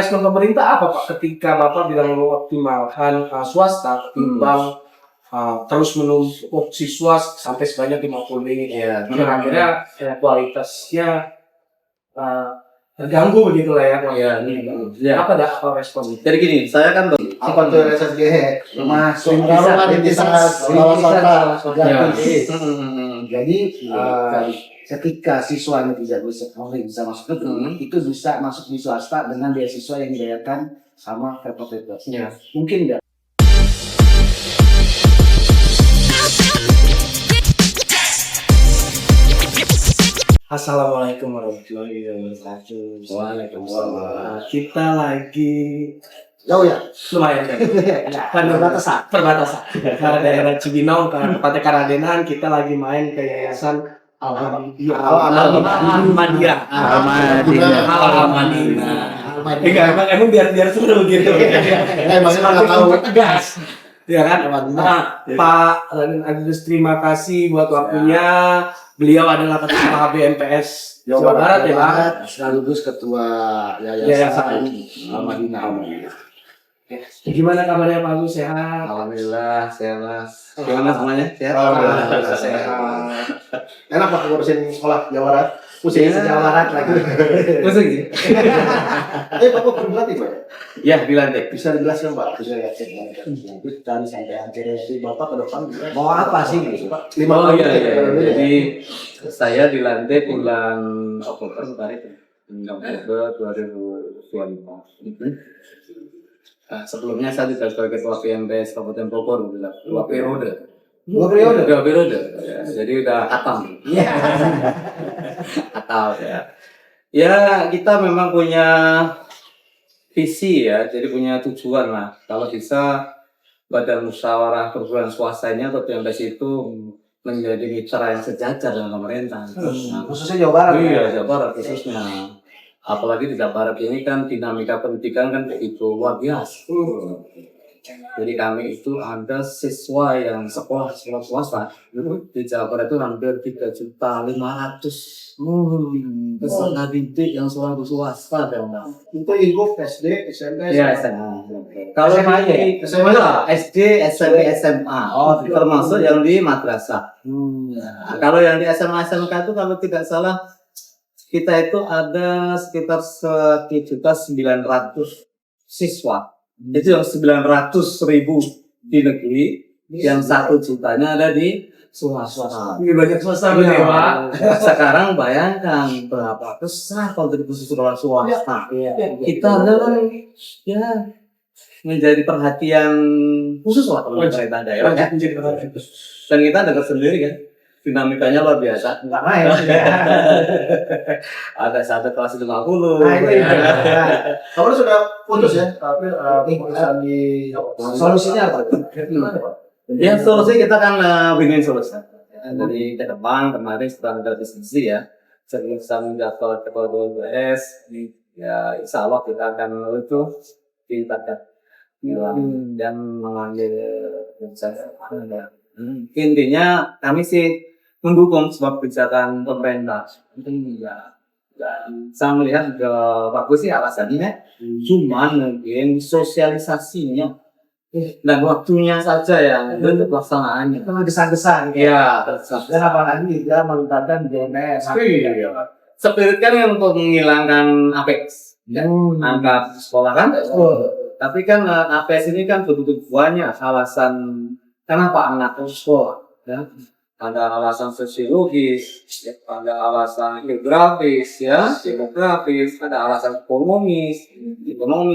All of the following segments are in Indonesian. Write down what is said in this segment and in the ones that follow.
Respon pemerintah apa Pak ketika Bapak bilang mengoptimalkan swasta ketimbang terus menuntut siswa sampai sebanyak 50 ini? Iya. Akhirnya kualitasnya uh, terganggu begitulah ya. Iya. Ya. Apa respon? Jadi gini, saya kan Apa tuh RSSG? Rumah Rintisan. Jadi ketika siswanya tidak bisa masuk negeri, itu bisa masuk di swasta dengan beasiswa yang dibayarkan sama Pemprov. Ya. Mungkin enggak? Assalamualaikum warahmatullahi wabarakatuh. Waalaikumsalam. Kita lagi Jauh ya? lumayan kan perbatasan ke daerah Cibinong ke tempatnya Karadenan. Kita lagi main ke yayasan Almadiyah. Emang biar seru gitu. Emangnya nggak tahu. Tegas. Ya kan? Pak Agus, terima kasih buat waktunya. Beliau adalah ketua BMPS Jawa Barat ya Pak. Sekaligus ketua Yayasan Almadinah. Gimana kabarnya Pak Agus, sehat? Alhamdulillah, sehat Mas. Gimana semuanya? Sehat? Alhamdulillah Sehat. Enak Pak ngurusin sekolah Jawa Barat. Pusing Jawa Barat lagi. Pusing sih. Bapak berlatih Pak? Ya, dilantik. Bisa dijelaskan Pak? Bisa ya. Dan sampai akhirnya si Bapak ke depan mau apa sih Pak? 5 Oh tahun. iya. Jadi saya dilantik bulan Oktober kemarin. Oktober 2025. Sebelumnya saya juga sebagai ketua PMPS Kabupaten Bogor, 2 periode. 2 periode? 2 periode. Ya, jadi udah katam. Iya. Atau ya. Ya, kita memang punya visi ya, jadi punya tujuan lah. Kalau bisa Badan Musyawarah Perguruan Swasta ini atau PMPS itu menjadi mitra yang sejajar dengan pemerintah. Khususnya Jawa Barat. Iya, Jawa Barat khususnya. Apalagi di Jawa Barat ini kan dinamika pendidikan kan begitu luar biasa. Jadi kami itu ada siswa yang sekolah swasta di Jawa Barat itu hampir 3.500.000. Peserta didik yang sekolah swasta memang. Itu lingkup SD, SMP, Iya, SMA. Kalau di SD, SMP, SMA, termasuk yang di madrasah. Nah, kalau yang di SMA, SMK itu kalau tidak salah kita itu ada sekitar 1.900.000 siswa. Itu yang 900.000 di negeri, yang 1 jutanya ada di swasta. Ini banyak swasta betul ya Pak. Sekarang bayangkan berapa besar kontribusi sekolah swasta. Kita adalah ya menjadi perhatian khusus lah pemerintah daerah ya. Dan kita dengar sendiri kan, dinamikanya luar biasa. Nggak main. Ada satu kelas 50. Kamu sudah putus ya? Tapi putusan di solusinya apa? Ya solusi kita kan win-win solusi. Dari ke depan kemarin setelah ada diskusi ya, sering menjadwal ketua BMPS, ya insya Allah kita akan itu ditingkatkan dan mengambil intinya kami sih mendukung sebuah kebijakan pemerintah. Saya melihat bagus sih alasannya, cuman mungkin sosialisasinya dan waktunya saja yang untuk pelaksanaannya. Itu gesa-gesa. Iya, Dan apalagi dia melibatkan BMS. Spirit kan yang untuk menghilangkan apex, angkat sekolah kan. Tapi kan apex ini kan butuh-butuhannya alasan kenapa anak sekolah. Ya. Ada alasan sosiologis, ada alasan geografis, ya, demografis, ada alasan ekonomi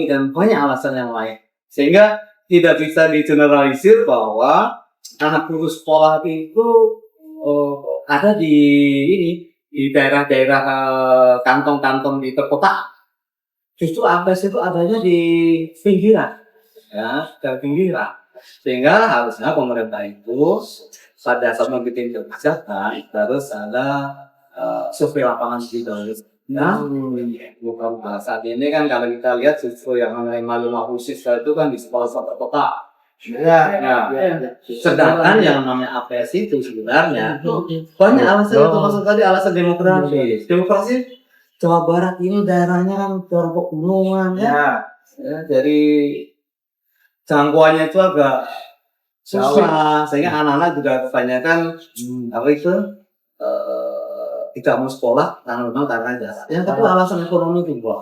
dan banyak alasan yang lain. Sehingga tidak bisa digeneralisir bahwa anak lulus sekolah itu ada di daerah-daerah kantong-kantong di perkotaan. Justru APS itu adanya di pinggiran, ya, di pinggiran. Sehingga harusnya pemerintah itu pada saat membuat kebijakan terus ada survei lapangan gitu. Nah, bukan saat ini kan kalau kita lihat justru yang malu siswa itu kan di sekolah kota. Sedangkan yang namanya APS itu sebenarnya banyak alasan, termasuk tadi alasan demokrasi. Demokrasi Jawa Barat ini daerahnya kan daerah pegunungan ya. Dari jangkauannya itu agak susah, sehingga anak-anak juga kebanyakan apa itu tidak mau sekolah karena jarak. Yang kedua alasan ekonomi itu, Pak.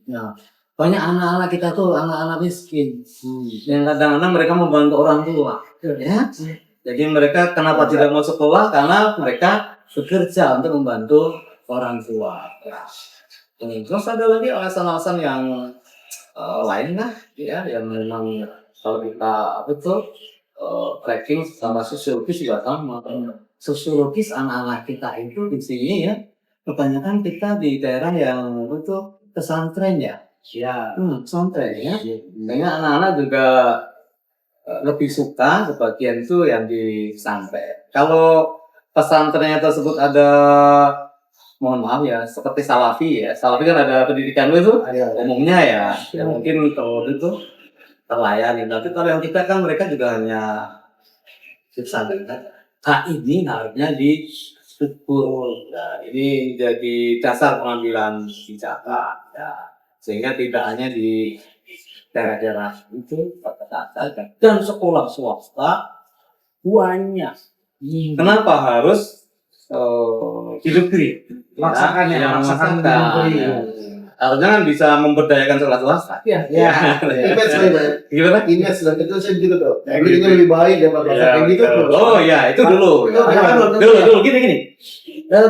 Ya. Banyak anak-anak kita tuh anak-anak miskin, yang kadang-kadang mereka membantu orang tua, ya. Jadi mereka kenapa tidak mau sekolah? Karena mereka bekerja untuk membantu orang tua. Terus ada lagi alasan-alasan yang lain lah, ya, yang memang kalau kita tracking sama sosiologis juga sama. Sosiologis anak-anak kita itu di sini ya, kebanyakan kita di daerah yang pesantren ya. Ya, pesantren ya. Sehingga anak-anak juga lebih suka sebagian itu yang di pesantren. Kalau pesantrennya tersebut ada, mohon maaf ya, seperti salafi ya. Salafi kan ada pendidikan itu umumnya ya. Ya mungkin kalau itu terlayani. Tapi kalau yang kita kan mereka juga hanya di pesantren. Nah ini harusnya disyukur. Nah, ini jadi dasar pengambilan kebijakan. Ya. Sehingga tidak hanya di daerah-daerah itu dan sekolah swasta banyak. Kenapa harus di negeri? Maksakan ya, maksakan di negeri. Harusnya kan bisa memberdayakan sekolah swasta. Ya. Image gimana? Image dan itu saya gitu tuh. Ini lebih baik daripada kayak gitu. Oh ya, itu dulu. Dulu gini.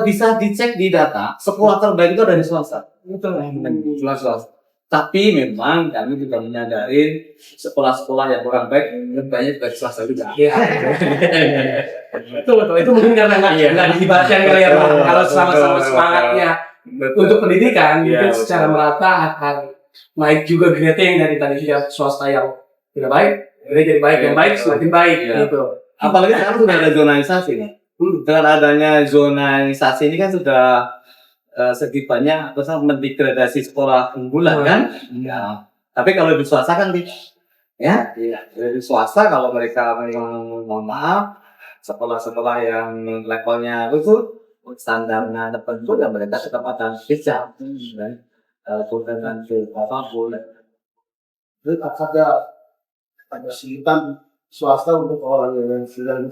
Bisa dicek di data, sekolah terbaik itu ada di swasta. Swasta. Tapi memang kami juga menyadari sekolah-sekolah yang kurang baik lebih banyak dari swasta juga. Betul. Itu mungkin karena nggak dilibatkan kali ya, Pak. Kalau sama-sama semangatnya untuk pendidikan, mungkin secara merata akan naik juga grade yang dari tadi swasta yang tidak baik, jadi baik, yang baik semakin baik. Gitu. Apalagi sekarang sudah ada zonalisasi nih. Dengan adanya zonalisasi ini kan sudah segi banyak mendegradasi sekolah unggulan kan. Ya. Tapi kalau di swasta kan tidak. Ya, di swasta kalau mereka memang mohon maaf sekolah-sekolah yang levelnya itu standarnya tertentu dan mereka tetap akan bisa dan dengan boleh. Jadi ada kesulitan swasta untuk orang yang sedang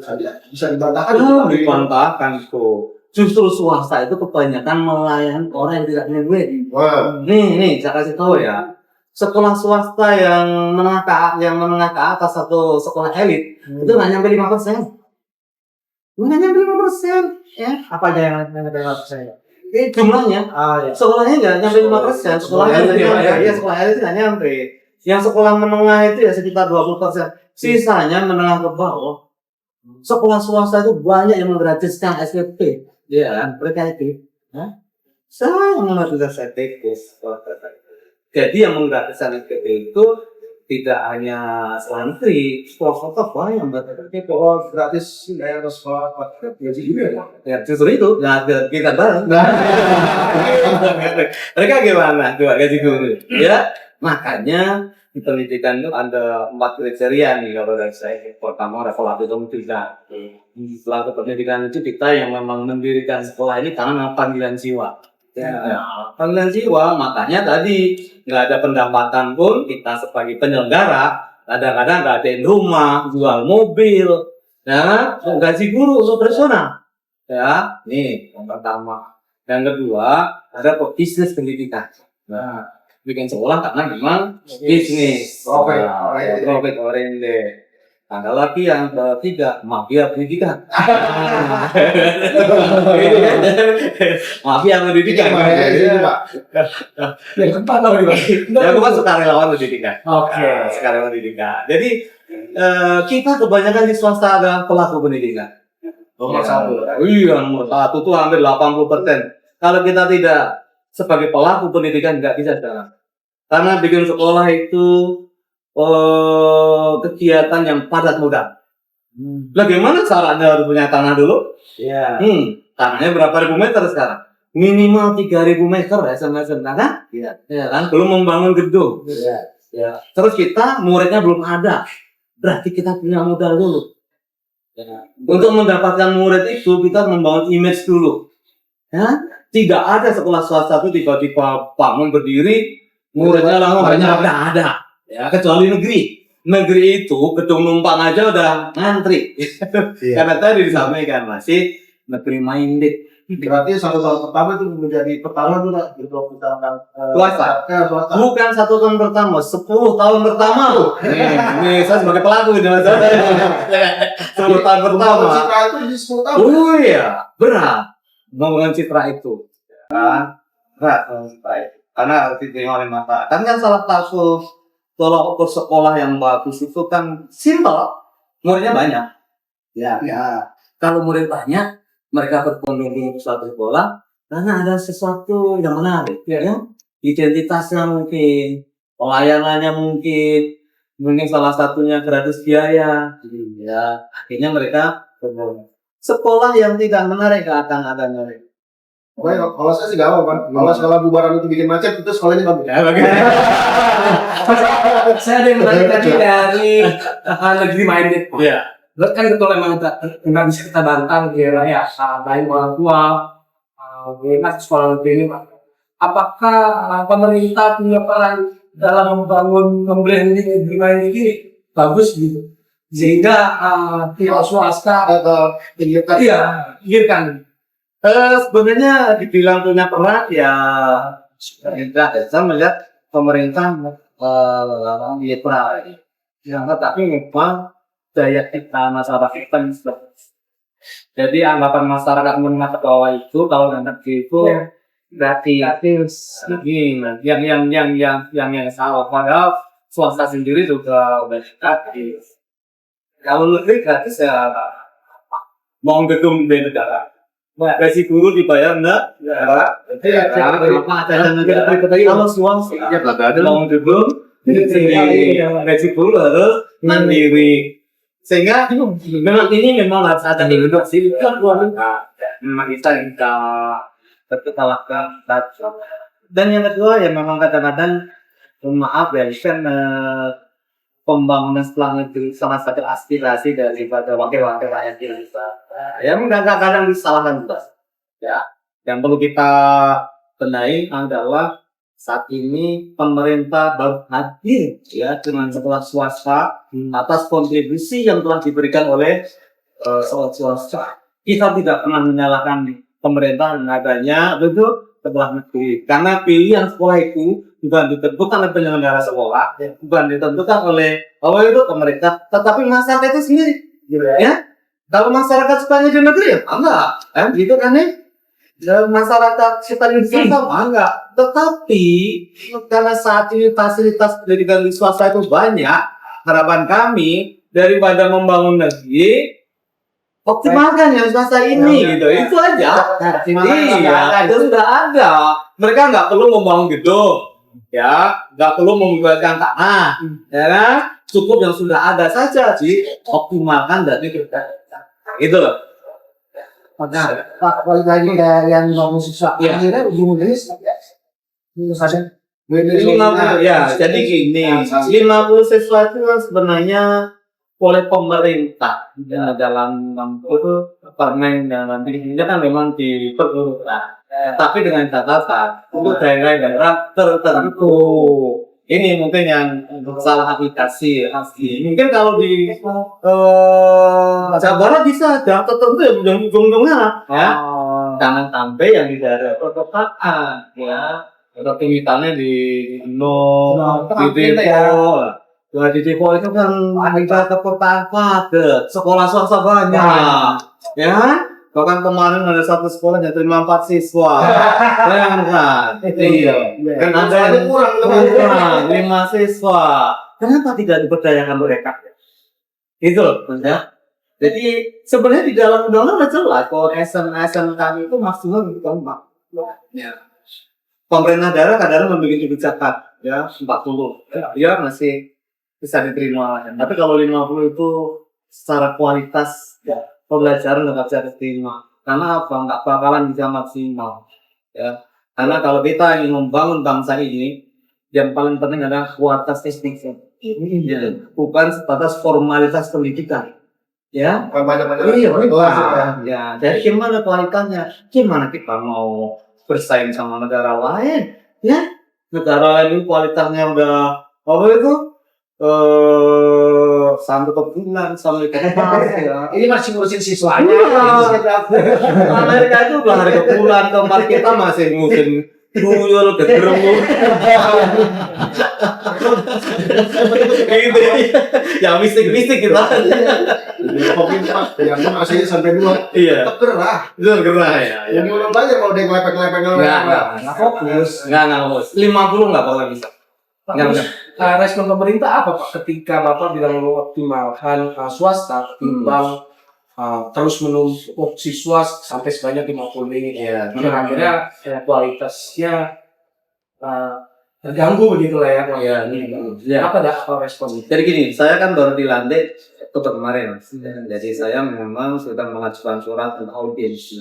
bisa dibantahkan. Dibantahkan kok. Justru swasta itu kebanyakan melayani orang yang tidak punya duit. Wow. Nih, saya kasih tahu ya. Sekolah swasta yang menengah ke atas atau sekolah elit itu nggak nyampe 5%. Nggak nyampe 5%, ya. Apa aja yang nyampe 5%? Jumlahnya. Ya. Sekolahnya nggak nyampe 5%. Sekolah elit sekolah elit nggak nyampe. Yang sekolah menengah itu ya sekitar 20%. Sisanya menengah ke bawah. Sekolah swasta itu banyak yang menggratiskan SPP. Ya, mereka itu. Saya menggratiskan SPP. Jadi yang menggratiskan SPP itu tidak hanya santri, sekolah banyak yang berarti gratis daerah sekolah gaji juga ya justru itu kita bareng. Mereka gimana gaji guru ya, makanya di pendidikan itu ada 4 kriteria nih kalau dari saya. Pertama level itu tidak. Setelah pendidikan itu kita yang memang mendirikan sekolah ini karena panggilan jiwa. Panggilan jiwa, makanya tadi nggak ada pendapatan pun kita sebagai penyelenggara kadang-kadang nggak ada rumah, jual mobil, ya gaji guru operasional, ya nih yang pertama. Yang kedua ada bisnis pendidikan. Nah, bikin sekolah karena memang bisnis, profit oriented. Ada lagi yang ketiga, mafia pendidikan. Mafia pendidikan. Yang keempat apa nih, Pak? Yang keempat sukarelawan pendidikan. Oke. Sukarelawan pendidikan. Jadi kita kebanyakan di swasta adalah pelaku pendidikan. Nomor 1. Iya, nomor 1 itu hampir 80%. Kalau kita tidak sebagai pelaku pendidikan nggak bisa jalan. Karena bikin sekolah itu kegiatan yang padat modal. Bagaimana caranya harus punya tanah dulu? Iya. Tanahnya berapa ribu meter sekarang? Minimal 3.000 meter ya sama-sama kan? Iya. Ya kan? Belum membangun gedung. Iya. Ya. Terus kita muridnya belum ada. Berarti kita punya modal dulu. Ya. Untuk mendapatkan murid itu kita membangun image dulu. Ya. Tidak ada sekolah swasta itu tiba-tiba bangun berdiri, muridnya langsung banyak. Nggak ada. Ya, kecuali negeri. Negeri itu gedung numpang aja udah ngantri. Karena tadi disampaikan masih negeri minded. Berarti satu tahun pertama itu menjadi pertama tuh nak gitu misalkan Swasta. swasta. Bukan 1 tahun pertama, 10 tahun pertama. Nih, saya sebagai pelaku ini mas. 10 tahun pertama. Citra itu di 10 tahun. Oh iya, berat. Ngomongin citra itu. Kan? Berat citra itu. Karena harus diterima oleh masyarakat. Kan salah satu tolak ukur sekolah yang bagus itu kan simple. Muridnya banyak. Ya. Kalau murid banyak, mereka berbondong di suatu sekolah karena ada sesuatu yang menarik, ya. Identitasnya mungkin, pelayanannya mungkin salah satunya gratis biaya, ya. Akhirnya mereka berbondong. Sekolah yang tidak menarik akan ada menarik. Pokoknya kalau saya sih gak mau kan. Kalau sekolah bubaran itu bikin macet itu sekolahnya bagus. Ya, bagaimana? Saya ada yang menarik tadi dari negeri minded. Iya. Berarti kan betul emang nggak bisa kita bantah kira ya, baik orang tua, bagaimana sekolah negeri ini, Pak. Apakah pemerintah punya peran dalam membangun membranding negeri minded ini bagus gitu, sehingga pihak swasta Atau tinggikan. kan Sebenarnya dibilang punya peran ya pemerintah. Saya melihat pemerintah ya peran. Ya, tapi memang daya kita masyarakat kita bisa. Jadi anggapan masyarakat menengah ke bawah itu kalau nanti itu gratis. Yang salah. Padahal swasta sendiri juga udah gratis. Kalau lebih gratis ya mau gedung di negara. Gaji guru dibayar enggak? Kalau swasta ya mau gedung gaji guru harus mandiri. Sehingga memang ini memang harus ada edukasi kan memang kita terketawakan. Dan yang kedua ya memang kadang-kadang maaf ya kan pembangunan setelah negeri salah satu aspirasi daripada wakil-wakil rakyat Indonesia. Ya kadang-kadang disalahkan juga. Ya, yang perlu kita benahi adalah saat ini pemerintah baru hadir ya dengan sekolah swasta atas kontribusi yang telah diberikan oleh sekolah swasta. Kita tidak pernah menyalahkan pemerintah adanya betul sekolah negeri karena pilihan sekolah itu bukan ditentukan oleh penyelenggara sekolah, bukan ditentukan oleh itu pemerintah, tetapi masyarakat itu sendiri, ya. Kalau masyarakat sukanya di negeri ya enggak, gitu kan nih. Masyarakat kita di swasta enggak, tetapi karena saat ini fasilitas pendidikan di swasta itu banyak, harapan kami daripada membangun negeri optimalkan yang swasta ini gitu, itu aja. Iya, itu sudah ada. Mereka nggak perlu membangun gedung, ya, nggak perlu membuatkan tanah, ya kan? Cukup yang sudah ada saja dioptimalkan dari kita. Itu loh. Pak, balik lagi ke yang ngomong siswa. Akhirnya ujung-ujungnya saja. 50 ya, jadi gini, 50 siswa itu kan sebenarnya oleh pemerintah dalam permen yang nanti kan memang diperlukan, tapi dengan catatan untuk daerah-daerah tertentu. Ini mungkin yang salah aplikasi asli. Mungkin kalau di Jawa Barat bisa ada tertentu yang ujung-ujungnya ya. Jangan sampai yang di daerah perkotaan ya. Aktivitasnya di di Depok itu kan kita ke perkotaan padat, sekolah swasta banyak, ya. Bahkan kemarin ada satu sekolah yang terima 4 siswa, bayangkan, kan ada yang kurang 5 siswa. Kenapa tidak diberdayakan mereka? Itu loh, ya. Jadi sebenarnya di dalam undang-undang jelas kalau SN kami itu maksimal 4. Ya. Pemerintah daerah kadang memiliki kebijakan ya 40, ya masih bisa diterima. Tapi kalau 50 itu secara kualitas ya, pembelajaran nggak bisa diterima. Karena apa? Nggak bakalan bisa maksimal. Ya. Karena kalau kita ingin membangun bangsa ini, yang paling penting adalah kualitas teknik. Ya. Bukan sebatas formalitas pendidikan. Ya. Banyak-banyak. Ya. Jadi gimana kualitasnya? Gimana kita mau bersaing sama negara lain, ya. Negara lain itu kualitasnya udah apa itu? Sampai ke bulan, sampai ke Mars ya. Ini masih ngurusin siswanya. Amerika itu udah hari ke bulan, keempat kita masih ngurusin tuyul, gegerembut. Gitu ya, mistik kita. Mungkin Pak, yang masih sampai 2. Iya, Tetap gerah. itu gerah ya. Yang ulang aja kalau dia ngelepek-lepek. Nggak fokus. Nggak fokus. 50 nggak bakal bisa. Nggak. Respon pemerintah apa Pak ketika Bapak bilang mengoptimalkan swasta timbang terus menumpuk siswa sampai sebanyak 50 ini? Iya. Kira-kira kualitasnya terganggu begitu lah ya. Iya. Iya. Apa respon? Jadi gini, saya kan baru dilantik Oktober kemarin, Mas. Jadi saya memang sudah mengajukan surat untuk audiensi.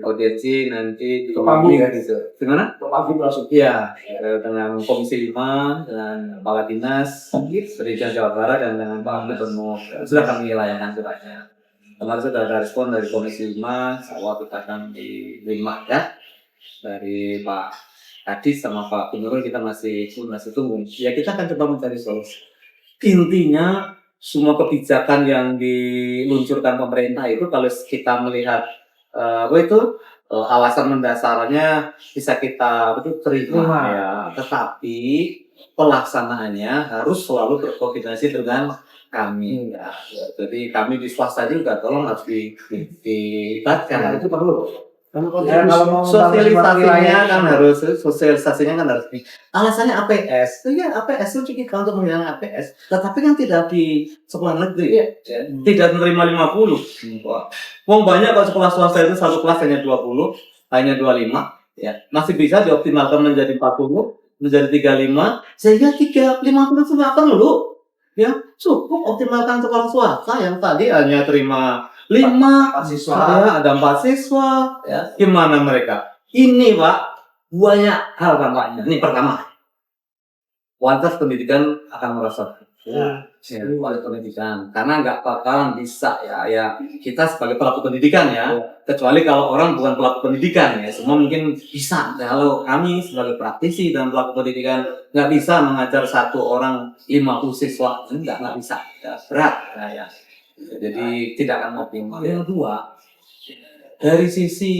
Audiensi nanti Ke Panggung ya? gitu. Gimana? Bapak langsung. Iya, dengan Komisi 5, dengan Kepala Dinas Pendidikan Jawa Barat dan dengan Pak Gubernur. Sudah kami layangkan suratnya. Kemarin sudah ada respon dari Komisi 5, waktu akan diterima ya dari Pak Kadis sama Pak Gubernur. Kita masih tunggu. Ya kita akan coba mencari solusi. Intinya semua kebijakan yang diluncurkan pemerintah itu kalau kita melihat alasan mendasarnya bisa kita terima ya, tetapi pelaksanaannya harus selalu berkoordinasi dengan kami ya. Jadi kami di swasta juga tolong harus dilibatkan, itu perlu. Ya, kalau mau Sosialisasinya kan harus alasannya APS. Iya, APS itu kita untuk menghilangkan APS. Tetapi kan tidak di sekolah negeri. Tidak menerima 50. Wong banyak kalau sekolah swasta itu satu kelas hanya 20, hanya 25, ya. Masih bisa dioptimalkan menjadi 40, menjadi 35, sehingga 50 itu nggak perlu. Ya, cukup optimalkan sekolah swasta yang tadi hanya terima 5 siswa. Ya, ada 4 siswa. Ya. Gimana mereka? Ini Pak, banyak hal dampaknya. Ini pertama, kualitas pendidikan akan merosot. Kualitas pendidikan, karena nggak bakalan bisa ya kita sebagai pelaku pendidikan ya, kecuali kalau orang bukan pelaku pendidikan ya, semua mungkin bisa. Kalau kami sebagai praktisi dan pelaku pendidikan nggak bisa mengajar satu orang 50 siswa, nggak bisa, ya, berat ya. Jadi tidak akan optimal. Yang kedua, dari sisi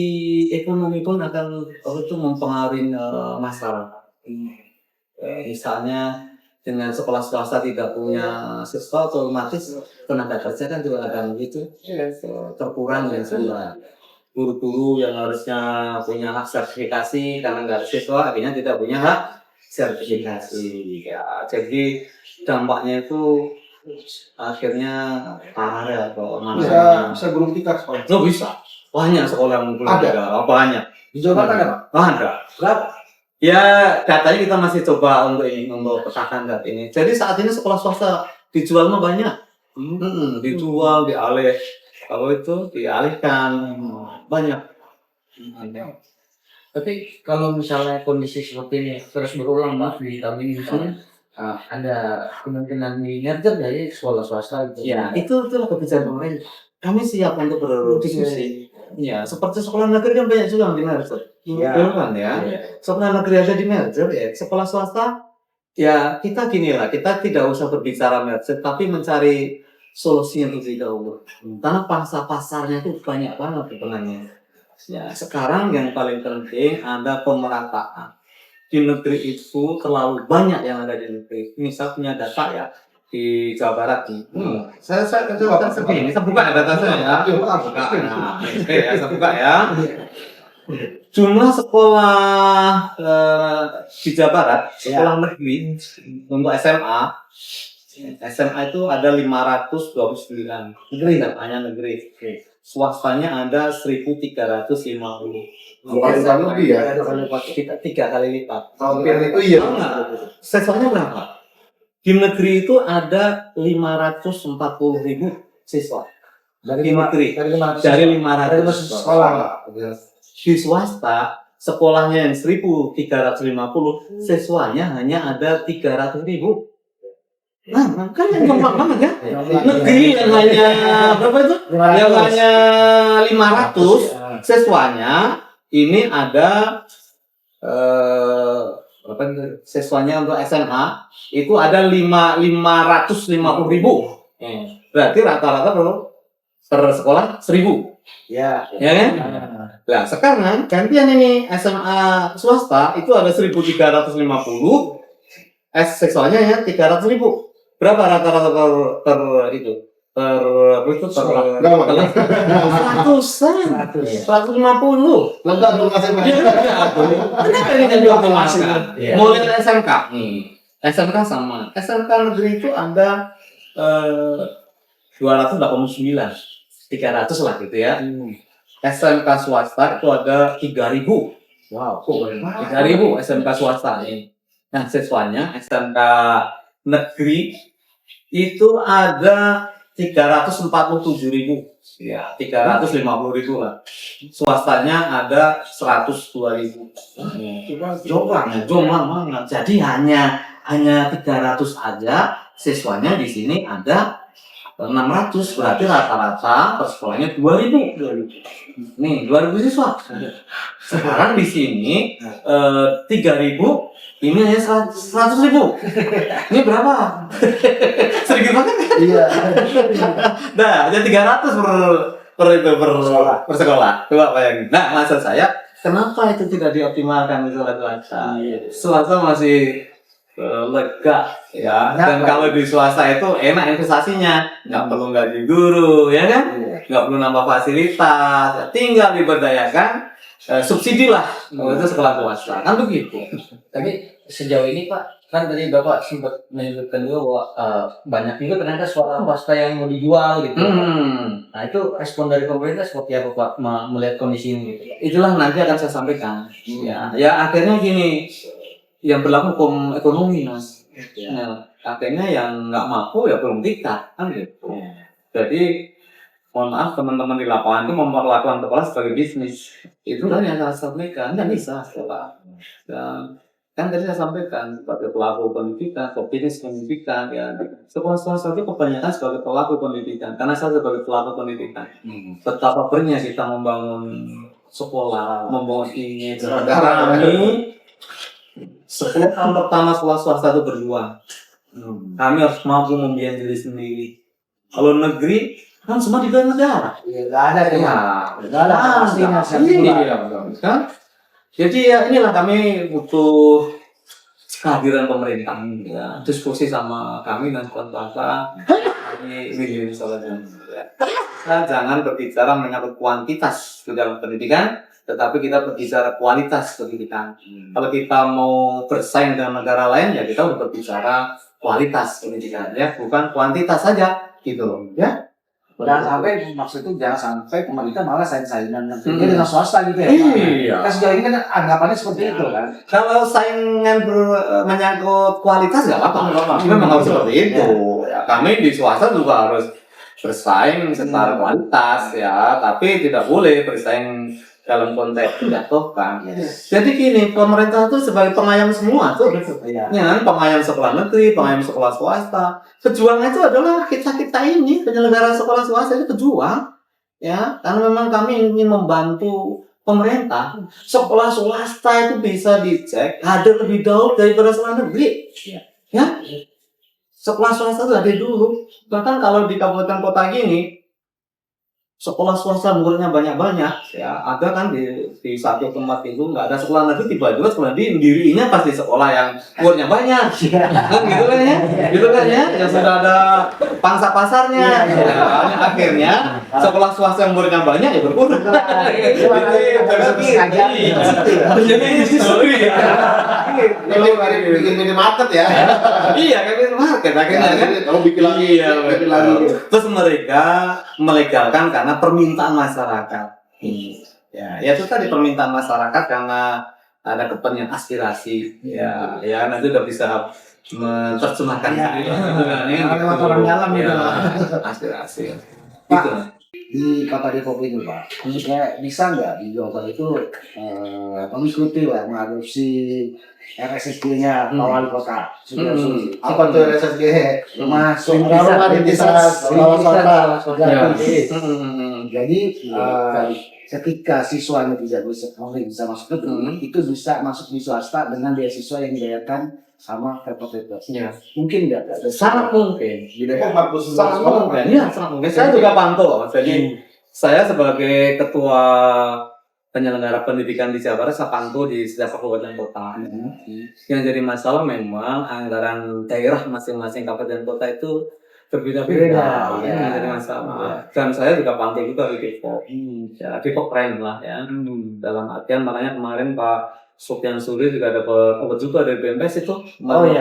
ekonomi pun akan mempengaruhi masyarakat. Misalnya dengan sekolah swasta tidak punya siswa, otomatis tenaga kerja kan juga akan terkurang dan sebagainya. Guru-guru yang harusnya punya hak sertifikasi karena nggak ada siswa, akhirnya tidak punya hak sertifikasi. Ya, jadi dampaknya itu akhirnya parah atau mana? Bisa gulung tikar sekolah. Nggak bisa. Banyak sekolah yang belum ada. Banyak. Di Jawa Barat ada Pak? Ada. Berapa? Ya, datanya kita masih coba untuk petakan data ini. Jadi saat ini sekolah swasta dijual mah banyak. Dijual, dialihkan. Banyak. Tapi kalau misalnya kondisi seperti ini terus berulang Mas di tahun ini misalnya ada kemungkinan di merger dari sekolah swasta gitu. Ya, itulah kebijakan pemerintah. Kami siap untuk berdiskusi. Ya, seperti sekolah negeri kan banyak juga yang di merger. Kan ya. Sekolah negeri ada di merger ya. Sekolah swasta ya kita kita tidak usah berbicara merger, tapi mencari solusi yang lebih dahulu. Karena pasarnya itu banyak banget sebenarnya. Ya, sekarang yang paling penting ada pemerataan. Di negeri itu terlalu banyak yang ada di negeri. Misal punya data ya di Jawa Barat nih. Saya coba Ini saya buka ya data saya ya. Saya buka ya. Jumlah sekolah di Jawa Barat, sekolah negeri untuk SMA itu ada 529. Negeri hanya negeri. Swastanya ada 1.350. lebih ya. Kita 3 kali lipat. Hampir itu iya. Siswanya berapa? Di negeri itu ada 540.000 siswa. Dari negeri. Dari 500 sekolah. Di swasta, sekolahnya yang 1.350, siswanya hanya ada 300.000. Nah, kan yang gampang banget ya. Negeri yang hanya berapa itu? Yang hanya 500 siswanya ini ada berapa nih, siswanya untuk SMA itu ada 550.000. Berarti rata-rata per sekolah 1.000. Ya. Ya kan? Nah, sekarang gantian ini SMA swasta itu ada 1.350, siswanya ya 300.000. Berapa rata-rata per itu? Per ratusan, 150. Lengkap dulu masing-masing. Kenapa ini kan juga makan? Mulai dari SMK nih, SMK sama SMK negeri itu ada 289, 300 lah gitu ya. SMK swasta itu ada 3.000. Wow. 3.000 SMK swasta ini. Nah, siswanya SMK negeri itu ada 347.000. Ya, 350.000 lah. Swastanya ada 102.000. Jombang banget. Jadi hanya 300 aja, siswanya di sini ada 600, berarti rata-rata per sekolahnya 2.000. Nih, 2.000 siswa. Sekarang di sini 3.000, ini hanya 100.000. Ini berapa? Sedikit banget kan? Iya. Nah, jadi 300 per sekolah. Coba bayangin. Nah, maksud saya, kenapa itu tidak dioptimalkan di swasta? Swasta masih lega ya. Dan kalau di swasta itu enak investasinya, nggak perlu gaji guru, ya kan? Nggak perlu nambah fasilitas, tinggal diberdayakan, subsidi lah. Kalau itu sekolah swasta, kan begitu. Tapi sejauh ini Pak, kan tadi Bapak sempat menyebutkan juga bahwa banyak juga ternyata sekolah swasta yang mau dijual gitu. Nah itu respon dari pemerintah seperti apa Pak melihat kondisi ini? Gitu? Itulah nanti akan saya sampaikan. Ya akhirnya gini, yang berlaku hukum ekonomi Mas. Nah, akhirnya yang nggak mampu ya belum tikat kan gitu. Jadi mohon maaf teman-teman di lapangan itu memperlakukan sekolah sebagai bisnis. Itu kan yang saya sampaikan, nggak bisa sekolah. Dan kan tadi saya sampaikan sebagai pelaku pendidikan, bisnis pendidikan, ya sekolah swasta itu kebanyakan sebagai pelaku pendidikan. Karena saya sebagai pelaku pendidikan, betapa perlunya kita membangun sekolah, membangun image kami. 10 tahun pertama sekolah swasta itu berjuang. Kami harus mampu membiayai diri sendiri. Kalau negeri kan semua dibiayai negara. Nggak ada ya. Nggak ada pastinya. Kan? Jadi ya inilah kami butuh kehadiran pemerintah, ya, diskusi sama kami dan kawan-kawan. Ini soalnya. Kita jangan berbicara menyangkut kuantitas di dalam pendidikan, tetapi kita berbicara kualitas pendidikan. Kalau kita mau bersaing dengan negara lain, ya kita harus berbicara kualitas pendidikan, ya, bukan kuantitas saja, gitu, ya. Jangan sampai maksud itu jangan sampai pemerintah malah saingan negeri dengan swasta gitu ya. Iya. Kan sejauh ini kan anggapannya seperti itu kan. Kalau saingan menyangkut kualitas nggak apa-apa, memang harus seperti itu. Ya, kami di swasta juga harus bersaing secara kualitas ya, tapi tidak boleh bersaing dalam konteks menjatuhkan. Jadi gini, pemerintah itu sebagai pengayom semua tuh, ya, pengayom sekolah negeri, pengayom sekolah swasta. Pejuang itu adalah kita ini penyelenggara sekolah swasta itu pejuang, ya, karena memang kami ingin membantu pemerintah. Sekolah swasta itu bisa dicek ada lebih dahulu daripada sekolah negeri, ya. Sekolah swasta itu dari dulu, bahkan kalau di kabupaten kota gini. Sekolah swasta muridnya banyak-banyak, ya ada kan di satu tempat itu nggak ada sekolah negeri, tiba-tiba sekolah di dirinya pasti sekolah yang muridnya banyak, kan gitu kan ya, yang sudah ada pangsa pasarnya, akhirnya sekolah swasta yang muridnya banyak ya berkurang. Jadi history. Bikin minimarket ya. Iya kan minimarket akhirnya kan. Kalau bikin lagi. Terus mereka melegalkan karena permintaan masyarakat. Ya itu tadi permintaan masyarakat karena ada kepentingan aspirasi. Ya nanti udah bisa menerjemahkan lewat orang dalam gitu. Aspirasi. Pak, Gitu. di Kota Depok itu Pak, kayak bisa nggak di Jawa Barat itu mengikuti lah mengadopsi RSSG-nya Pak Wali Kota. Apa tuh RSSG? Masuk Rintisan, Jadi ketika siswanya tidak bisa masuk negeri, itu bisa masuk di swasta dengan beasiswa yang dibayarkan sama Pemprov Depok. Ya. Mungkin nggak? Sangat mungkin. Di Depok 49 Sangat sekolah. mungkin. Iya, sangat mungkin. Saya juga pantau. Jadi saya sebagai ketua penyelenggara pendidikan di Jawa Barat, saya pantau di setiap kabupaten kota. Yang jadi masalah memang anggaran daerah masing-masing kabupaten kota itu berbeda-beda. Beda, Yang jadi masalah. Dan saya juga pantau juga di Depok. Ya, Depok keren lah ya. Dalam artian makanya kemarin Pak Sofyan Suri juga dapat juga dari BMPS itu kemarin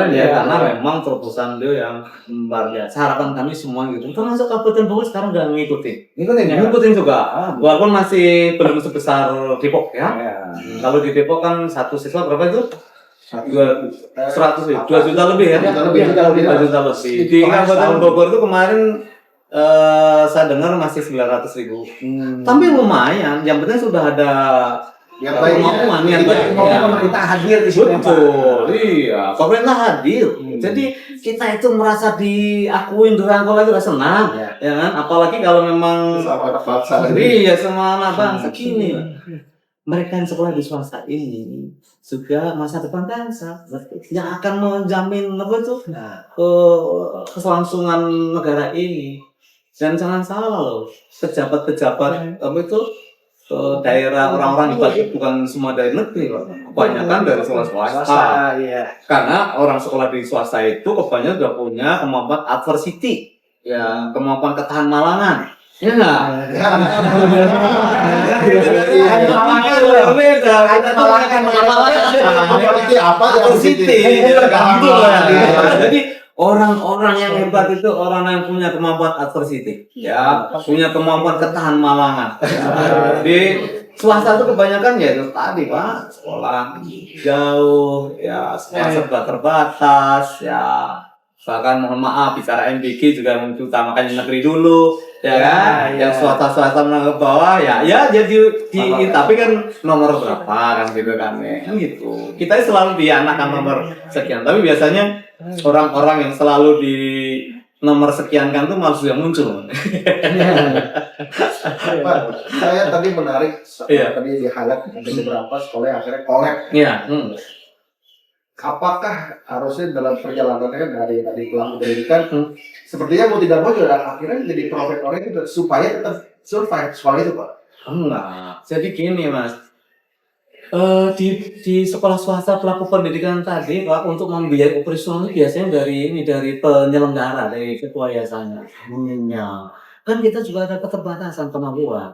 ya, karena memang terobosan beliau yang luar biasa. Harapan kami semua gitu. Termasuk Kabupaten Bogor sekarang udah ngikutin juga. Walaupun masih belum sebesar Depok ya. Kalau di Depok kan satu siswa berapa itu? 2 juta lebih ya. 2 juta lebih. Di Kabupaten Bogor itu kemarin saya dengar masih 900.000. Tapi lumayan. Yang penting sudah ada Yang baiknya pemerintah hadir di situ. Betul, iya. Pemerintah hadir. Jadi kita itu merasa diakuin dirangkul itu udah senang, ya kan? Apalagi kalau memang iya sama anak bangsa gini. Mereka yang sekolah di swasta ini juga masa depan bangsa yang akan menjamin apa itu keselangsungan negara ini. Dan jangan salah loh, pejabat-pejabat apa itu daerah orang-orang hebat bukan semua dari negeri, kebanyakan dari sekolah swasta. Karena orang sekolah di swasta itu kebanyakan sudah punya kemampuan adversity, ya kemampuan ketahan malangan. Ya nggak? Jadi orang-orang yang hebat itu orang yang punya kemampuan adversity, ya, punya kemampuan ketahan malangan. Jadi swasta itu kebanyakan ya itu tadi Pak, sekolah jauh, ya sekolah serba terbatas, ya bahkan mohon maaf bicara MBG juga mengutamakan yang negeri dulu, ya kan? Yang swasta menengah ke bawah, ya jadi tapi kan nomor berapa kan gitu kan gitu. Kita selalu dianakkan nomor sekian, tapi biasanya orang-orang yang selalu di nomor sekian kan tuh malah yang muncul. Pak, saya tadi menarik tadi di highlight ada beberapa sekolah yang akhirnya collab. Iya. Apakah harusnya dalam perjalanannya dari pelaku pendidikan sepertinya mau tidak mau juga akhirnya jadi profit oriented supaya tetap survive sekolah itu Pak? Enggak. Jadi gini Mas. Di sekolah swasta pelaku pendidikan tadi Pak untuk membiayai operasional biasanya dari penyelenggara, dari ketua yayasannya. Kan kita juga ada keterbatasan kemampuan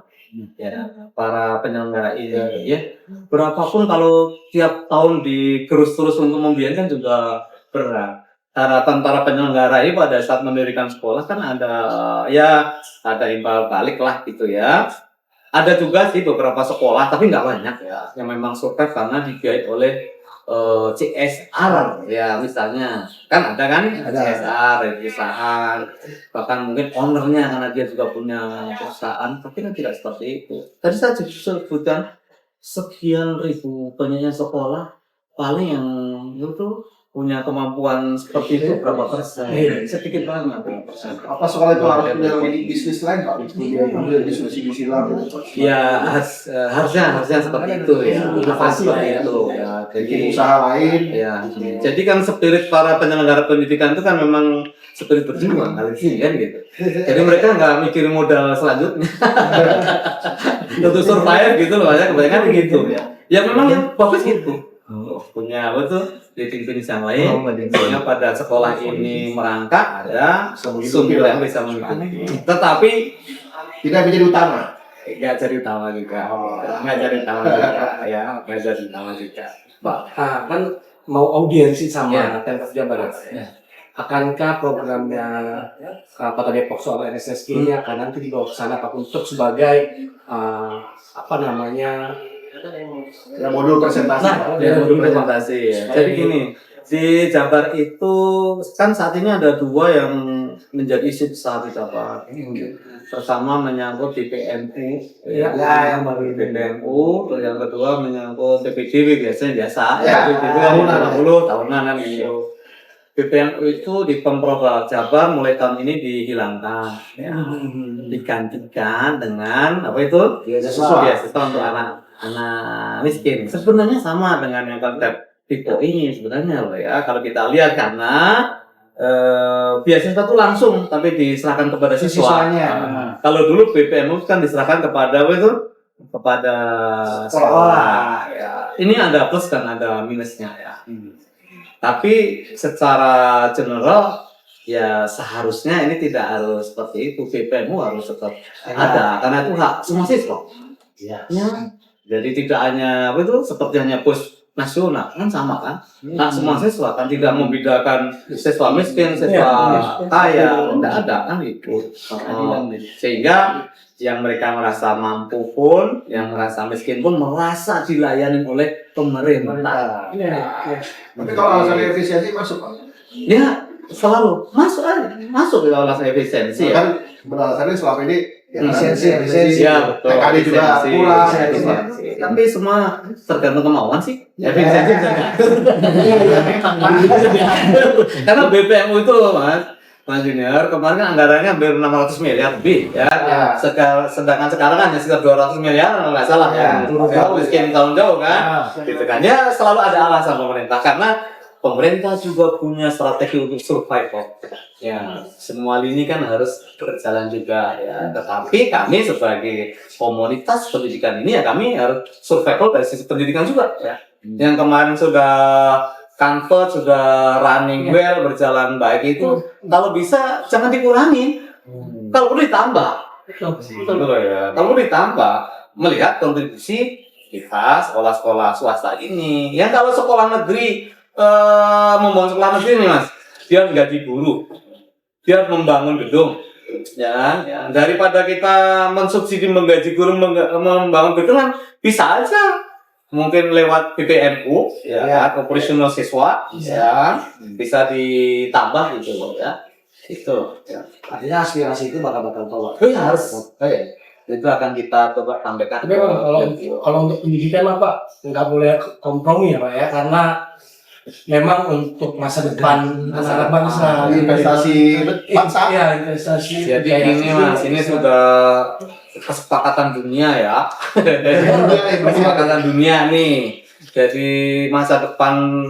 ya para penyelenggara ini ya. Berapapun kalau tiap tahun digerus terus untuk membiayai kan juga berat. Harapan para penyelenggara ini pada saat mendirikan sekolah kan ada imbal balik lah gitu ya. Ada juga sih beberapa sekolah, tapi nggak banyak ya, yang memang survive karena dibiayai oleh CSR ya misalnya. Kan ada kan CSR dari perusahaan, bahkan mungkin ownernya karena dia juga punya perusahaan, tapi kan tidak seperti itu. Tadi saya sebutkan sekian ribu banyaknya sekolah, paling yang itu punya kemampuan seperti itu berapa persen? Sedikit banget. Apa sekolah itu harus punya bisnis lain Pak? Bisnis lain. Ya harusnya seperti itu ya. Inovasi seperti itu ya. Jadi Usaha lain. ya. Jadi kan spirit para penyelenggara pendidikan itu kan memang spirit berjuang kali ini kan gitu. Jadi mereka nggak mikirin modal selanjutnya. Untuk survive gitu loh, ya kebanyakan gitu ya. Ya memang yang bagus gitu. Punya apa tuh titik-titik yang lain sehingga pada sekolah ini merangkak ada sumber yang bisa mengikuti, tetapi Tidak menjadi utama. nggak jadi utama juga nggak jadi utama juga Pak. Kan mau audiensi sama Pemprov Jawa Barat. Akankah programnya Kota Depok soal RSSG ini akan nanti dibawa ke sana Pak untuk sebagai Ya modul presentasi. Modul presentasi ya. Jadi gini, di Jabar itu kan saat ini ada 2 yang menjadi isu besar di Jabar. Pertama menyangkut di PMU, yang baru PMU, terus yang kedua menyangkut PPDB biasa, PPDB kan 50 tahunan kan gitu. BPNU itu di Pemprov Jabar mulai tahun ini dihilangkan, ya. Digantikan dengan apa itu? Beasiswa untuk anak miskin. Sebenarnya sama dengan yang konsep Pipo ini sebenarnya loh ya. Kalau kita lihat karena beasiswa itu langsung tapi diserahkan kepada siswa. Kalau dulu BPNU kan diserahkan kepada apa itu? Kepada sekolah. Ya. Ini ada plus dan ada minusnya ya. Tapi secara general ya seharusnya ini tidak harus seperti itu. BPNU harus tetap ada karena itu hak semua siswa. Ya. Jadi tidak hanya apa itu seperti hanya pos nasional kan sama kan? Hak semua siswa kan tidak membedakan siswa miskin, siswa kaya, tidak ada kan itu. Sehingga yang mereka merasa mampu pun, yang merasa miskin pun merasa dilayani oleh pemerintah. Tapi kalau alasan efisiensi masuk Pak? Ya selalu masuk ke alasan efisiensi ya. Kan beralasannya selama ini efisiensi. Ya betul. TKD juga Efisiensi. kurang. Efisiensi. Tapi semua tergantung kemauan sih. Efisiensi bisa karena BPNU itu Mas Junior, kemarin kan anggarannya hampir 600 miliar lebih ya. Sedangkan sekarang kan hanya sekitar 200 miliar kalau nggak salah ya. Miskin tahun jauh kan. Gitu kan. Ya selalu ada alasan pemerintah karena pemerintah juga punya strategi untuk survival. Ya, semua lini kan harus berjalan juga ya. Tetapi kami sebagai komunitas pendidikan ini ya kami harus survival dari sisi pendidikan juga ya. Yang kemarin sudah convert, sudah running well, berjalan baik itu kalau bisa jangan dikurangi. Kalau perlu ditambah. Ya. Kalau perlu ditambah melihat kontribusi kita sekolah-sekolah swasta ini. Yang kalau sekolah negeri membangun sekolah negeri nih Mas, dia gaji guru, dia membangun gedung, ya. Daripada kita mensubsidi menggaji guru, membangun gedung kan bisa aja, mungkin lewat PPNU, ya, operasional siswa, ya, bisa ditambah gitu loh, ya, itu. Ya. Artinya aspirasi itu bakal tolak. Ya harus. Itu akan kita coba sampaikan. Tapi kalau untuk pendidikan mah Pak nggak boleh kompromi ya Pak ya, karena memang untuk masa depan anak bangsa, investasi bangsa. Iya, investasi. Jadi ini Mas, ini sudah kesepakatan dunia ya. Kesepakatan dunia nih. Jadi masa depan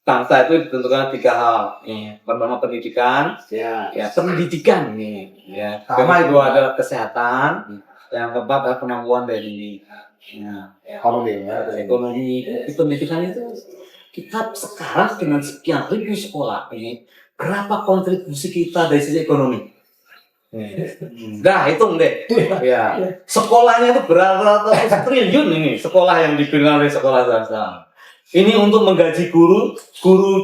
bangsa itu ditentukan 3 hal. Nih, pertama pendidikan, ya pendidikan nih, ya. Kedua ada kesehatan, yang keempat adalah kemampuan dari ekonomi. Pendidikan itu kita sekarang dengan sekian ribu sekolah ini berapa kontribusi kita dari sisi ekonomi? Nah hitung deh, ya sekolahnya itu berapa triliun ini sekolah yang dibina oleh sekolah swasta. Ini untuk menggaji guru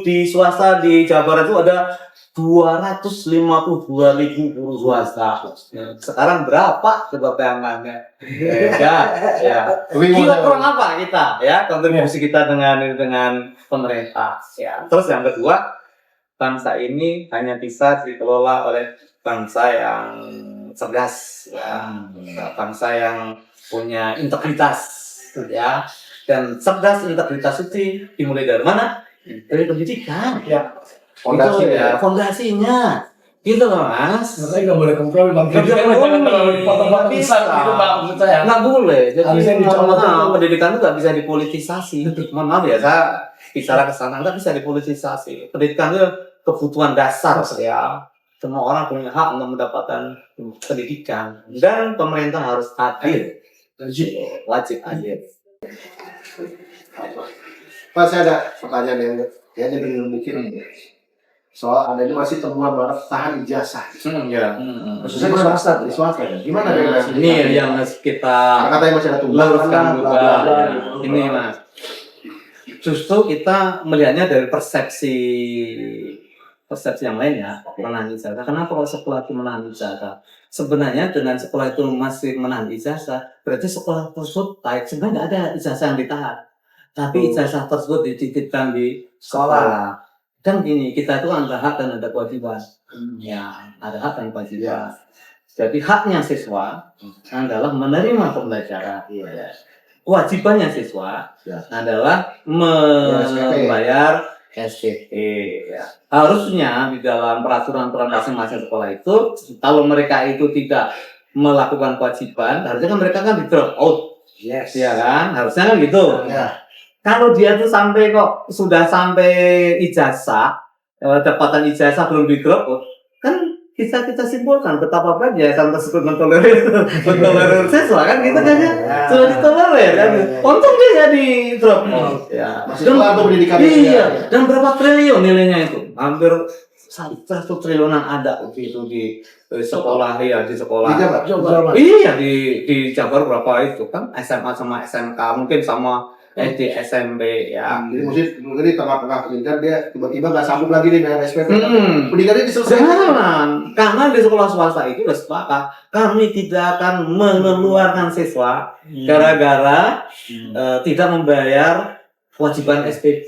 di swasta di Jawa Barat itu ada 252.000 guru swasta. Sekarang berapa coba bayangannya? Ya. Kita kurang apa kita? Ya, kontribusi kita dengan pemerintah. Ya. Terus yang kedua, bangsa ini hanya bisa dikelola oleh bangsa yang cerdas, ya. Bangsa yang punya integritas, ya. Dan cerdas integritas itu dimulai dari mana? Dari pendidikan. Ya. Fondasinya gitu loh Mas. Makanya nggak boleh kompromi Bang. Jangan terlalu dipotong-potong besar gitu Bang, menurut saya. Nggak boleh. Jadi Harusnya pendidikan itu nggak bisa dipolitisasi. Mohon maaf ya, saya bicara ke sana nggak bisa dipolitisasi. Pendidikan itu kebutuhan dasar ya. Semua orang punya hak untuk mendapatkan pendidikan dan pemerintah harus adil. Wajib adil. Pak, saya ada pertanyaan yang kayaknya belum bikin soal ada ini masih temuan barat tahan ijazah. Khususnya di swasta ya. Gimana dengan ini yang kita katanya masih ada luruskan juga. Ini Mas. Justru kita melihatnya dari persepsi yang lain ya, menahan ijazah. Kenapa kalau sekolah itu menahan ijazah? Sebenarnya dengan sekolah itu masih menahan ijazah, berarti sekolah tersebut baik. Sebenarnya nggak ada ijazah yang ditahan. Tapi ijazah tersebut dititipkan di sekolah. Dan gini, kita itu ada hak dan ada kewajiban. Ya, ada hak dan kewajiban. Jadi haknya siswa adalah menerima pembelajaran. Kewajibannya siswa adalah membayar SPP ya. Harusnya di dalam peraturan masing-masing sekolah itu kalau mereka itu tidak melakukan kewajiban, harusnya kan mereka kan di drop out. Yes. Ya kan? Harusnya kan gitu. Ya. Kalau dia tuh sampai kok sudah sampai ijazah, dapatan ijazah belum di drop out, kan kita simpulkan betapa baik yayasan tersebut mentolerir siswa kan gitu kan ya. Sudah ditolerir kan. Untung dia jadi drop out. Ya. Masih kelar tuh pendidikan. Iya, dan berapa triliun nilainya itu? Hampir 1 triliunan ada itu di sekolah ya, di sekolah. Di Jabar. Iya di Jabar berapa itu kan SMA sama SMK mungkin sama SD SMP ya. Jadi mungkin di tengah-tengah pendidikan dia tiba-tiba nggak sanggup lagi nih bayar SPP. Pendidikannya diselesaikan. Jangan, karena di sekolah swasta itu sudah sepakat kami tidak akan mengeluarkan siswa gara-gara tidak membayar kewajiban SPP.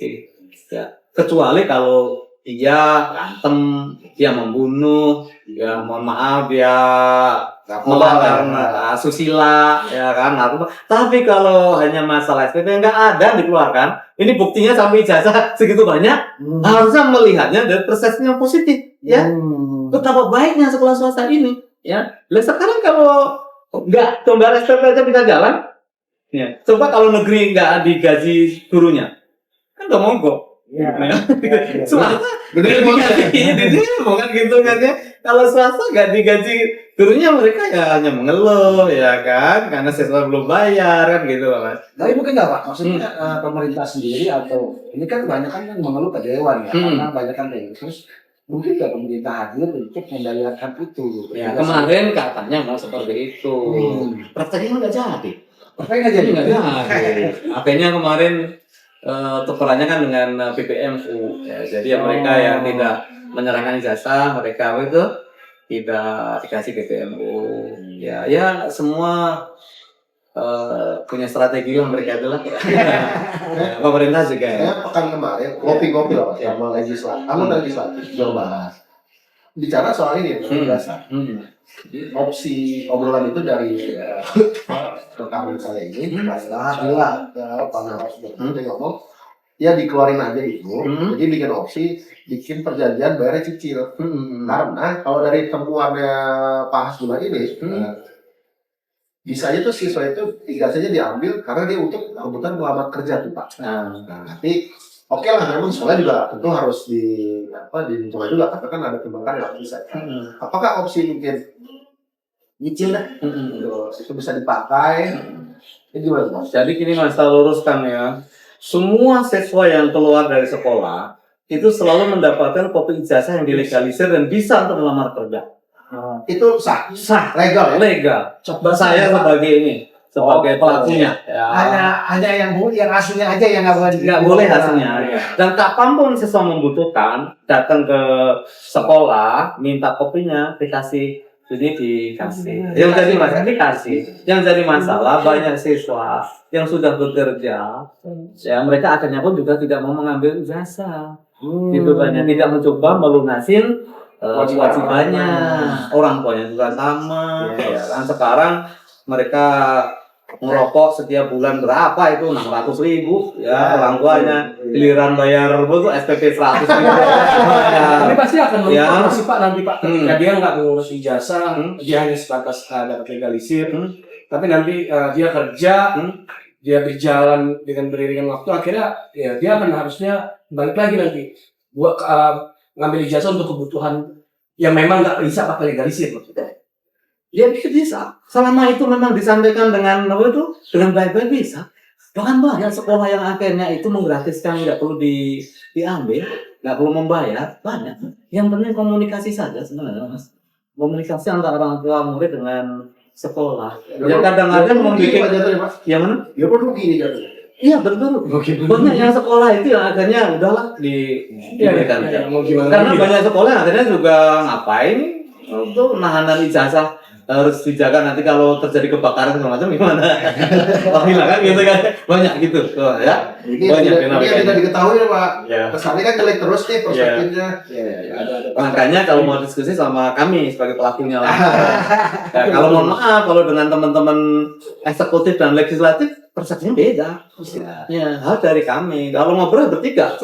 Ya. Kecuali kalau dia berantem, dia membunuh, ya mohon maaf dia melanggar susila, ya kan. Tapi kalau hanya masalah SPP nggak ada dikeluarkan. Ini buktinya sampai ijazah segitu banyak. Harusnya melihatnya dari persepsi yang positif, ya. Betapa baiknya sekolah swasta ini, ya. Lah sekarang kalau nggak kembali SPP aja bisa jalan, ya. Coba kalau negeri nggak digaji gurunya, kan udah mogok. Swasta bukan gitu kan ya. Kalau swasta nggak digaji gurunya, mereka ya hanya mengeluh ya kan, karena siswa belum bayar kan gitu Mas. Tapi mungkin nggak Pak, maksudnya pemerintah sendiri atau ini kan kebanyakan kan mengeluh ke dewan ya, karena banyak kan terus mungkin nggak pemerintah hadir untuk membayarkan itu. Ya kemarin katanya mau seperti itu, prakteknya nggak jadi. Makanya jadi Nggak jadi. Akhirnya kemarin tukerannya kan dengan PPMU. Ya, jadi mereka yang tidak menyerahkan ijazah, mereka itu tidak dikasih PPMU. Ya semua punya strategi yang mereka adalah. Pemerintah juga. Saya pekan kemarin ngopi-ngopi lah Pak, sama legislatif Jawa Barat. Bicara soal ini ijazah. Opsi obrolan itu dari rekaman saya ini adalah dia ngomong ya dikeluarin aja itu, jadi bikin opsi, bikin perjanjian bayar cicil. Karena kalau dari temuannya Pak Hasbullah ini, bisa aja tuh siswa itu ijazahnya diambil karena dia untuk kebutuhan melamar kerja tuh Pak. Nah, tapi oke lah, memang sekolah juga tentu harus dicoba juga, tapi kan ada timbangan yang bisa. Apakah opsi mungkin nyicil dah, itu bisa dipakai? Ini gimana Mas? Jadi gini Mas, saya luruskan ya. Semua siswa yang keluar dari sekolah itu selalu mendapatkan kopi ijazah yang dilegalisir dan bisa untuk melamar kerja. Itu sah, legal ya? Legal. Coba Saya sebagai pelakunya. Ya. hanya yang aslinya aja yang Nggak boleh hasilnya. Ya. Dan kapanpun siswa membutuhkan, datang ke sekolah, minta kopinya, dikasih. Jadi dikasih. Yang jadi masalah dikasih. Yang jadi masalah banyak siswa yang sudah bekerja, ya mereka akhirnya pun juga tidak mau mengambil ijazah. Gitu banyak, tidak mencoba melunasin kewajibannya. Orang tuanya juga sama. Ya kan sekarang mereka merokok setiap bulan berapa itu 600.000 ya orang tuanya, giliran bayar itu SPP 100.000. Tapi pasti akan Ya. sih Pak nanti Pak. Ketika dia nggak ngurus ijazah, dia hanya sebatas dapat legalisir. Tapi nanti dia kerja, dia berjalan dengan beriringan waktu, akhirnya ya dia akan harusnya balik lagi nanti buat ngambil ijazah untuk kebutuhan yang memang nggak bisa pakai legalisir maksudnya. Ya bisa. Selama itu memang disampaikan dengan dengan baik-baik bisa. Bahkan banyak sekolah yang akhirnya itu menggratiskan, nggak perlu diambil, nggak perlu membayar, banyak. Yang penting komunikasi saja sebenarnya Mas. Komunikasi antara orang tua murid dengan sekolah. Yang kadang-kadang membuat yang mana? Ya rugi nih jatuhnya. Iya betul. Banyak yang sekolah itu yang akhirnya udahlah diberikan. Mau gimana? Karena banyak sekolah yang akhirnya juga ngapain untuk nahanan ijazah harus dijaga, nanti kalau terjadi kebakaran segala macam gimana? Oh hilang kan gitu kan? Banyak gitu, ya. Ini Banyak yang tidak diketahui ya Pak. Ya. Kesannya kan jelek terus nih perspektifnya. Makanya kalau mau diskusi sama kami sebagai pelakunya lah. Ya, kalau mohon maaf, kalau dengan teman-teman eksekutif dan legislatif persepsinya beda. Ya, harus dari kami. Kalau ngobrol bertiga,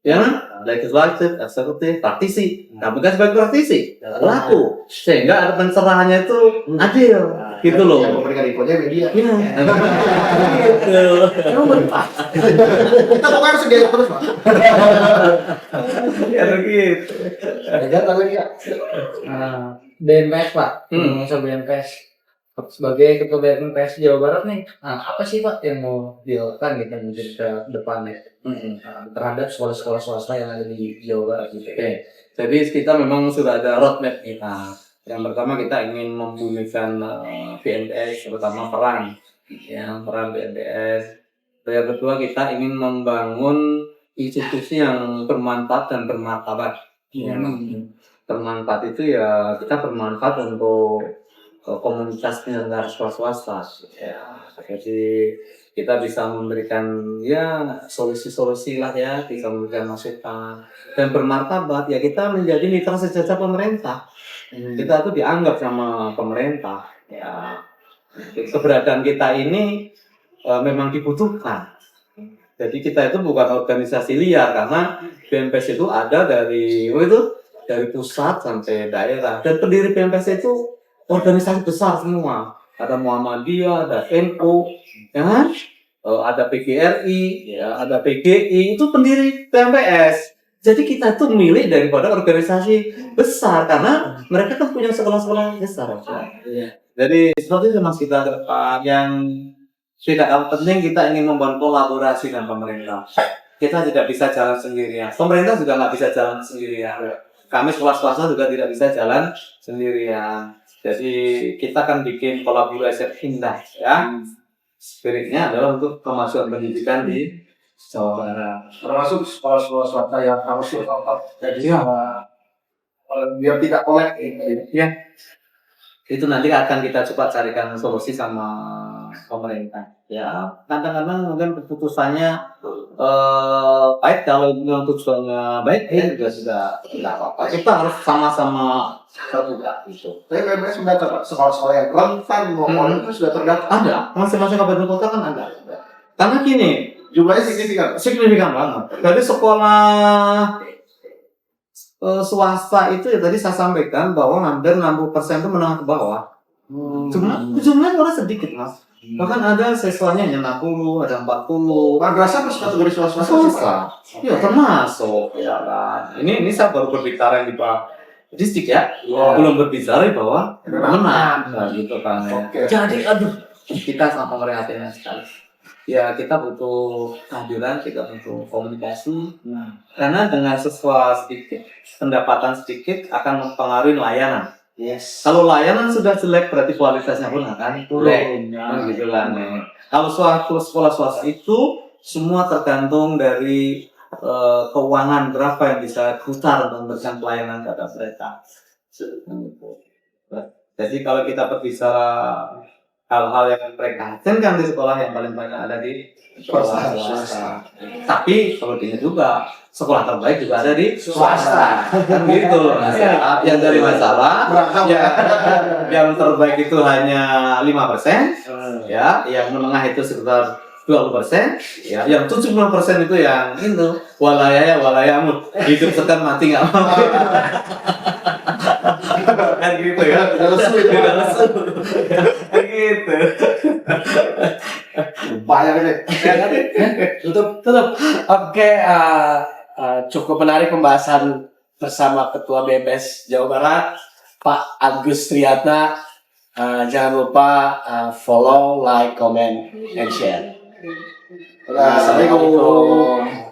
ya kan? legislatif, eksekutif, praktisi. Nah, bukan sebagai praktisi, laku. Sehingga ada pencerahannya itu adil, gitu loh. Yang memberikan infonya media. Iya. Gitu. Emang berpas. Kita pokoknya harus gaya terus, Pak. Ya begitu. Ada lagi ya? BMPS Pak, soal BMPS. Sebagai ketua BMPS Jawa Barat nih, apa sih Pak yang mau dilakukan gitu mungkin ke depannya terhadap sekolah-sekolah swasta yang ada di Jawa Barat gitu? Oke, jadi kita memang sudah ada roadmap kita. Yang pertama kita ingin membumikan BMPS, terutama peran BMPS. Yang kedua kita ingin membangun institusi yang bermanfaat dan bermartabat. Bermanfaat itu ya kita bermanfaat untuk komunitas penyelenggara sekolah swasta. Ya, jadi kita bisa memberikan ya solusi-solusi lah ya, bisa memberikan masukan dan bermartabat ya kita menjadi mitra sejajar pemerintah. Kita tuh dianggap sama pemerintah. Ya, keberadaan kita ini memang dibutuhkan. Jadi kita itu bukan organisasi liar karena BMPS itu ada dari pusat sampai daerah dan pendiri BMPS itu organisasi besar semua. Ada Muhammadiyah, ada NU, ya kan? Ada PGRI, ya, ada PGI, itu pendiri BMPS. Jadi kita itu milik daripada organisasi besar karena mereka kan punya sekolah-sekolah besar. Jadi seperti itu Mas kita ke depan yang tidak kalah penting kita ingin membangun kolaborasi dengan pemerintah. Kita tidak bisa jalan sendirian. Pemerintah juga nggak bisa jalan sendirian. Kami sekolah swasta juga tidak bisa jalan sendirian. Jadi kita akan bikin kolaborasi indah ya. Spiritnya adalah untuk kemajuan pendidikan di Jawa Barat. Termasuk sekolah-sekolah swasta yang harus ditopang. Jadi biar tidak oleh Ya. Itu nanti akan kita coba carikan solusi sama pemerintah. Ya, kadang-kadang mungkin keputusannya baik kalau memang tujuannya baik ya juga sudah tidak apa-apa. Kita harus sama-sama terbuka itu. Tapi BMPS sudah sekolah-sekolah yang rentan maupun itu sudah terdaftar. Ada, masing-masing kabupaten kota kan ada. Karena gini, Jumlahnya signifikan. signifikan banget. Dari sekolah swasta itu ya tadi saya sampaikan bahwa hampir 60% itu menengah ke bawah. Jumlahnya orang sedikit Mas. Bahkan ada siswanya hanya 60, ada 40. Madrasah masuk kategori swasta. Swasta. Ya termasuk ya kan. Ini saya baru berbicara di Pak Distrik ya. Belum berbicara di bawah menang. Nah, gitu kan. Ya. Oke. Jadi aduh kita sama prihatinnya sekali. Ya kita butuh kehadiran, kita butuh komunikasi. Karena dengan siswa sedikit, pendapatan sedikit akan mempengaruhi layanan. Yes. Kalau layanan sudah jelek berarti kualitasnya pun akan turun. Gitu kan. Kalau sekolah swasta itu semua tergantung dari keuangan berapa yang bisa putar untuk memberikan pelayanan kepada mereka. Jadi kalau kita berbicara hal-hal yang memprihatinkan di sekolah yang paling banyak ada di sekolah swasta. Tapi kalau diingat juga sekolah terbaik juga ada di swasta. Kan gitu loh. Yang dari masalah yang terbaik itu hanya 5%, ya, yang menengah itu sekitar 20%, ya, yang 70% itu yang itu walayamut hidup sekan mati nggak mau. Kan gitu ya. Tidak lesu. Kan gitu. Banyak ini. Tutup. Oke, cukup menarik pembahasan bersama Ketua BMPS Jawa Barat, Pak Agus Triyatna. Jangan lupa follow, like, comment, and share. Assalamualaikum.